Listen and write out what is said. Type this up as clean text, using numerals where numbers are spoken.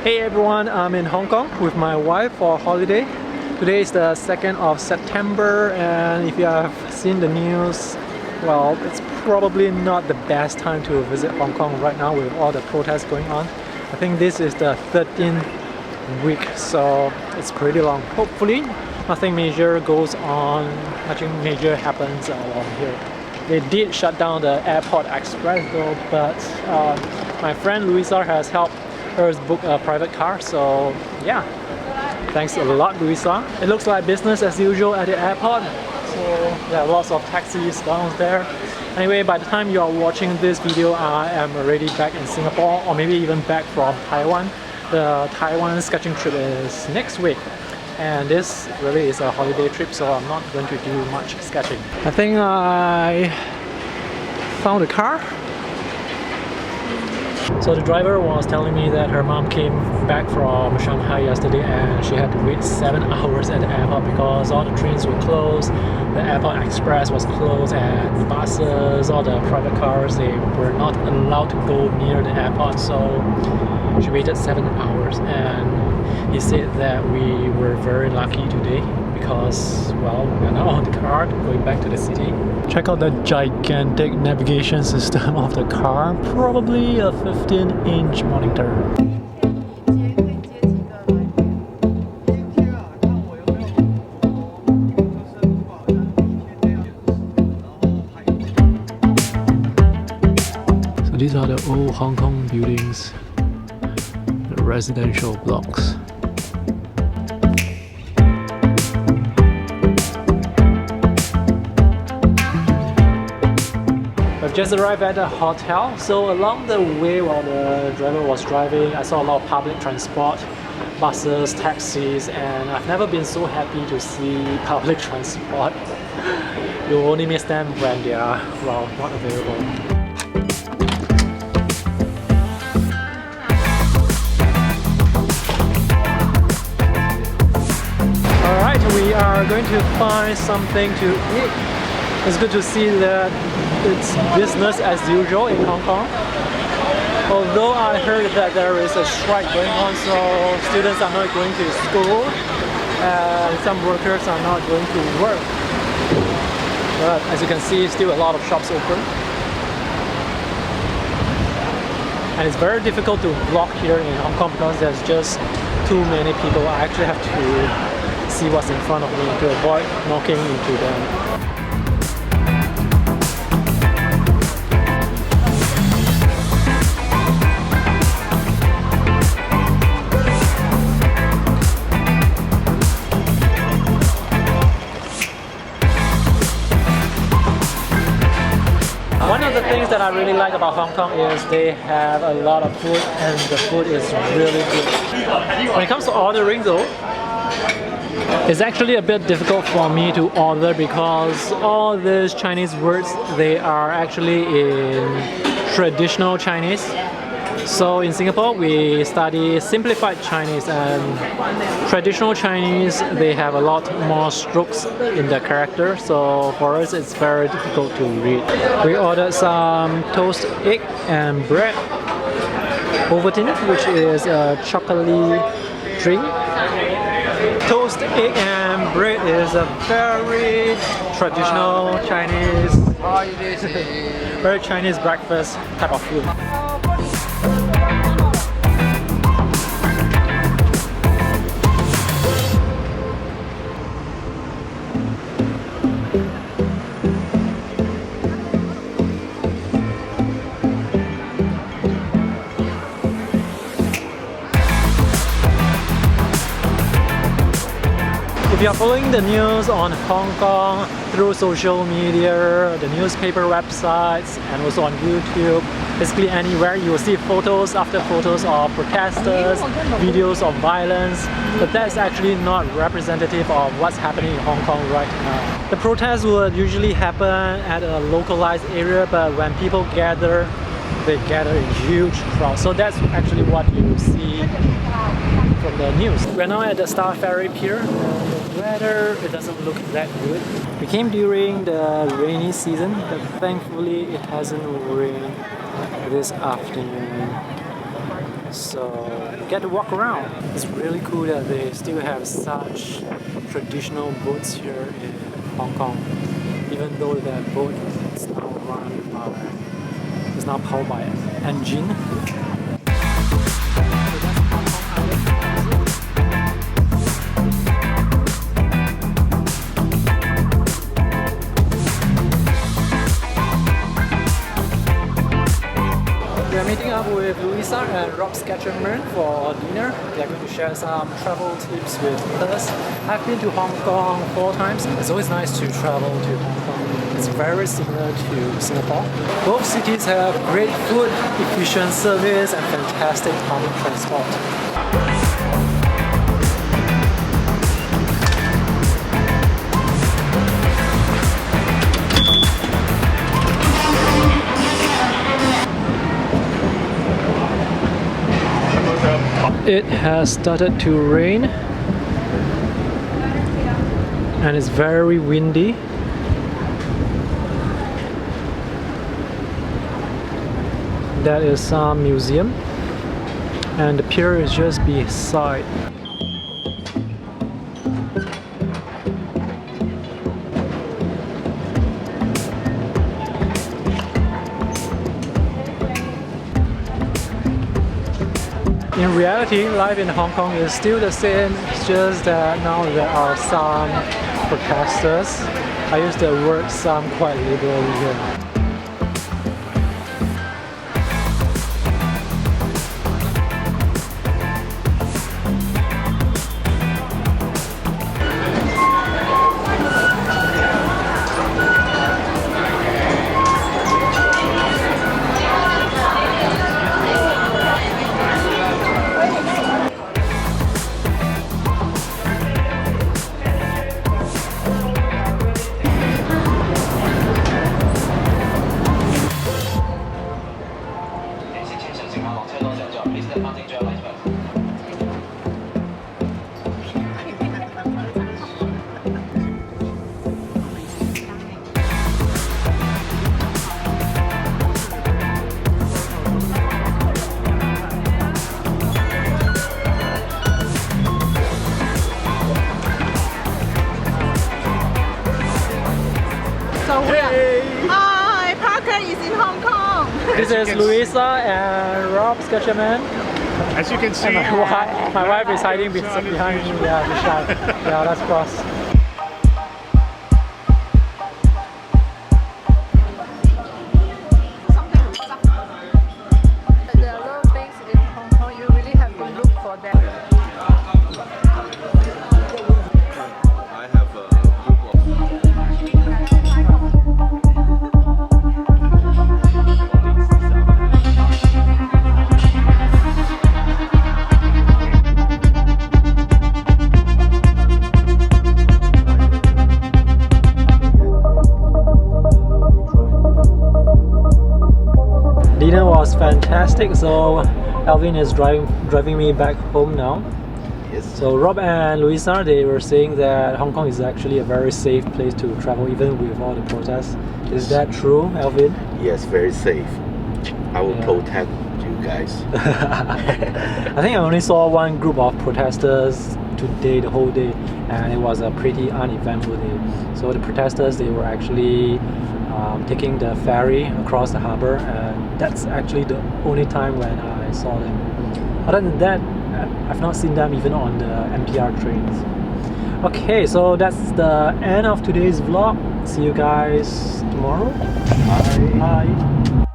Hey everyone, I'm in Hong Kong with my wife for holiday. Today is the 2nd of September and if you have seen the news, well, it's probably not the best time to visit Hong Kong right now with all the protests going on. I think this is the 13th week, so it's pretty long. Hopefully nothing major goes on, nothing major happens along here. They did shut down the Airport Express though, but my friend Louisa has helped her book a private car, so yeah, thanks a lot Louisa. It looks like business as usual at the airport, so there are lots of taxis down there. Anyway, by the time you are watching this video, I am already back in Singapore, or maybe even back from Taiwan. The Taiwan sketching trip is next week, and this really is a holiday trip, so I'm not going to do much sketching. I think I found a car. So the driver was telling me that her mom came back from Shanghai yesterday and she had to wait 7 hours at the airport because all the trains were closed, the Airport Express was closed, and the buses, all the private cars, they were not allowed to go near the airport, so she waited 7 hours. And he said that we were very lucky today because, well, we are now on the car going back to the city. Check out the gigantic navigation system of the car, probably a 15-inch monitor. So these are the old Hong Kong buildings, the residential blocks. I've just arrived at the hotel, so along the way while the driver was driving, I saw a lot of public transport, buses, taxis, and I've never been so happy to see public transport. You only miss them when they are, well, not available. Alright, we are going to find something to eat. It's good to see that it's business as usual in Hong Kong. Although I heard that there is a strike going on, so students are not going to school and some workers are not going to work. But as you can see, still a lot of shops open. And it's very difficult to vlog here in Hong Kong because there's just too many people. I actually have to see what's in front of me to avoid knocking into them. One of the things that I really like about Hong Kong is they have a lot of food and the food is really good. When it comes to ordering though, it's actually a bit difficult for me to order because all these Chinese words, they are actually in traditional Chinese. So in Singapore, we study simplified Chinese, and traditional Chinese, they have a lot more strokes in the character. So for us, it's very difficult to read. We ordered some toast egg and bread, Ovaltine, which is a chocolatey drink. Toast egg and bread is a very traditional Chinese, very Chinese breakfast type of food. If you are following the news on Hong Kong through social media, the newspaper websites, and also on YouTube, basically anywhere, you will see photos after photos of protesters, videos of violence, but that's actually not representative of what's happening in Hong Kong right now. The protests would usually happen at a localized area, but when people gather, they gather in huge crowds. So that's actually what you see from the news. We're now at the Star Ferry Pier. The weather, it doesn't look that good. We came during the rainy season, but thankfully it hasn't rained this afternoon. so get to walk around. It's really cool that they still have such traditional boats here in Hong Kong, even though that boat is now powered by an engine. We are meeting up with Louisa and Rob Sketcherman for dinner. They are going to share some travel tips with us. I've been to Hong Kong 4 times. It's always nice to travel to Hong Kong. It's very similar to Singapore. Both cities have great food, efficient service, and fantastic public transport. It has started to rain and it's very windy. That is some museum and the pier is just beside. In reality, life in Hong Kong is still the same, it's just that now there are some protesters. I use the word "some" quite liberally here. Hi, Parker is in Hong Kong. This is Louisa and Rob Sketcherman. As you can see, And my wife is hiding behind me. Yeah, she's shy. Yeah, let's cross. There are a lot of things in Hong Kong. You really have to look for them. I have a group Dinner was fantastic, so Alvin is driving me back home now. Yes. So Rob and Louisa, they were saying that Hong Kong is actually a very safe place to travel even with all the protests. Is that true, Alvin? Yes, very safe. I will Yeah. protect you guys. I think I only saw one group of protesters today, the whole day, and it was a pretty uneventful day. So the protesters, they were actually taking the ferry across the harbour, and that's actually the only time when I saw them. Other than that, I've not seen them even on the MTR trains. Okay, so that's the end of today's vlog. See you guys tomorrow. Bye. Bye.